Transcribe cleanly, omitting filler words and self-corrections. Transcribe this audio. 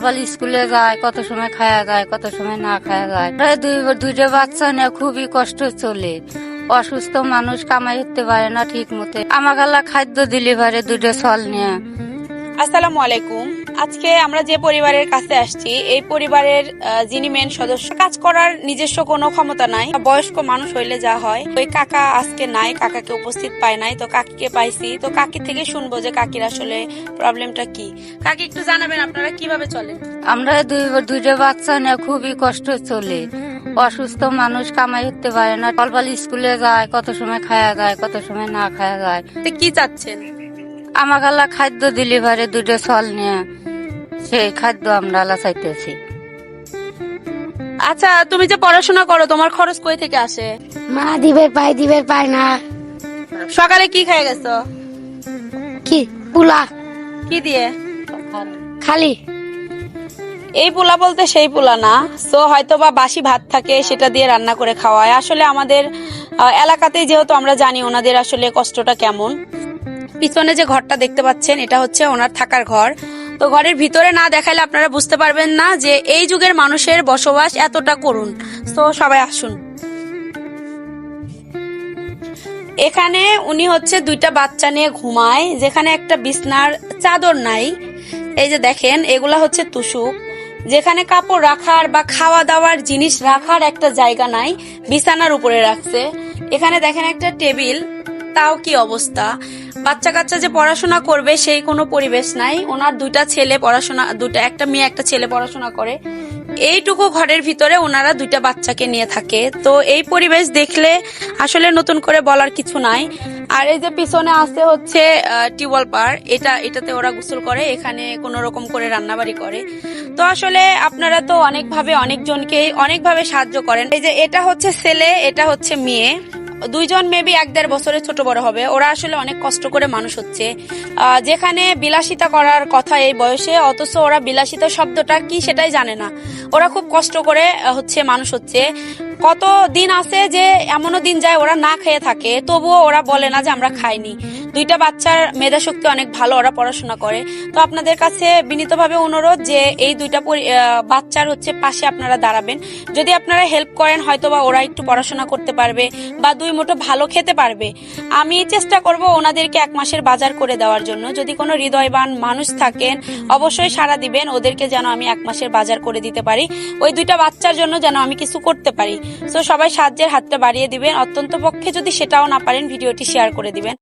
সকালবেলা স্কুলে যায়, কত সময় খায়া যায়, কত সময় না খায়া যায়। প্রায় দুইটা বাচ্চা নিয়ে খুবই কষ্ট চলে। অসুস্থ মানুষ কামাই করতে পারে না ঠিক মতো। আমার আল্লাহ খাদ্য দিলে পারে দুটো ছল নিয়ে। আসসালামু আলাইকুম। আজকে আমরা যে পরিবারের কাছে আসছি, এই পরিবারের যিনি মেন সদস্য, কাজ করার নিজস্ব কোনো ক্ষমতা নাই। বয়স্ক মানুষ হইলে যা হয়, ওই কাকা আজকে নাই, কাকাকে উপস্থিত পায় নাই, তো কাকিকে পাইছি। তো কাকি থেকে শুনবো যে কাকির আসলে প্রবলেমটা কি। কাকি একটু জানাবেন আপনারা কিভাবে চলেন? আমরা দুইটা বাচ্চা নিয়ে খুবই কষ্ট চলে। অসুস্থ মানুষ কামাই করতে পারে না। সকালবেলা স্কুলে যায়, কত সময় খায়া যায়, কত সময় না খায়া যায়। তো কি চাচ্ছেন? আমার আল্লাহ খাদ্য দিলে পারে দুটো ছল নিয়ে, সেই খাদ্য আমরা আল্লাহ চাইতেছি। আচ্ছা, তুমি যে পড়াশোনা করো, তোমার খরচ কই থেকে আসে? মা দিবে পায় না। সকালে কি খেয়ে গেছো? কি পুলা কি দিয়ে? খালি এই পোলা বলতে সেই পোলা না, তো হয়তো বা বাসি ভাত থাকে, সেটা দিয়ে রান্না করে খাওয়ায়। আসলে আমাদের এলাকাতেই যেহেতু আমরা জানি ওনাদের আসলে কষ্টটা কেমন। পিছনে যে ঘরটা দেখতে পাচ্ছেন, এটা হচ্ছে ওনার থাকার ঘর। তো ঘরের ভিতরে না দেখাইলে আপনারা বুঝতে পারবেন না যে এই যুগের মানুষের বসবাস এতটা করুণ। তো সবাই আসুন। এখানে উনি হচ্ছে দুইটা বাচ্চা নিয়ে ঘুমায়, যেখানে একটা বিছনার চাদর নাই। এই যে দেখেন, এগুলা হচ্ছে তুষুক, যেখানে কাপড় রাখার বা খাওয়া দাওয়ার জিনিস রাখার একটা জায়গা নাই, বিছানার উপরে রাখছে। এখানে দেখেন একটা টেবিল, তাও কি অবস্থা। বাচ্চা কাচ্চা যে পড়াশোনা করবে সেই কোনো পরিবেশ নাই। ওনার দুইটা ছেলে পড়াশোনা, একটা মেয়ে একটা ছেলে পড়াশোনা করে। এইটুকু ঘরের ভিতরে ওনারা দুইটা বাচ্চাকে নিয়ে থাকে। তো এই পরিবেশ দেখলে আসলে নতুন করে বলার কিছু নাই। আর এই যে পিছনে আছে হচ্ছে টিউবওয়েল পার, এটাতে ওরা গোসল করে, এখানে কোনো রকম করে রান্নাবাড়ি করে। তো আসলে আপনারা তো অনেকজনকে অনেকভাবে সাহায্য করেন। এই যে এটা হচ্ছে ছেলে, এটা হচ্ছে মেয়ে, দুইজন মেবি 1-1.5 বছরের ছোট বড় হবে। ওরা আসলে অনেক কষ্ট করে মানুষ হচ্ছে। যেখানে বিলাসিতা করার কথা এই বয়সে, অথচ ওরা বিলাসিতা শব্দটা কি সেটাই জানে না। ওরা খুব কষ্ট করে হচ্ছে মানুষ হচ্ছে। কত দিন আছে যে এমনও দিন যায় ওরা না খেয়ে থাকে, তবুও ওরা বলে না যে আমরা খাইনি। দুইটা বাচ্চার মেধা শক্তি অনেক ভালো, ওরা পড়াশোনা করে। তো আপনাদের কাছে বিনীতভাবে অনুরোধ যে এই দুইটা বাচ্চার হচ্ছে পাশে আপনারা দাঁড়াবেন। যদি আপনারা হেল্প করেন, হয়তোবা ওরা একটু পড়াশোনা করতে পারবে বা 2 মুঠো ভালো খেতে পারবে। আমি চেষ্টা করব ওনাদেরকে 1 মাসের বাজার করে দেওয়ার জন্য। যদি কোনো হৃদয়বান মানুষ থাকেন, অবশ্যই সাড়া দিবেন, ওদেরকে যেন আমি 1 মাসের বাজার করে দিতে পারি। ওই দুইটা বাচ্চার জন্য যেন আমি কিছু করতে পারি। তো সবাই সাহায্যের হাতটা বাড়িয়ে দিবেন। অত্যন্ত পক্ষে যদি সেটাও না পারেন, ভিডিওটি শেয়ার করে দিবেন।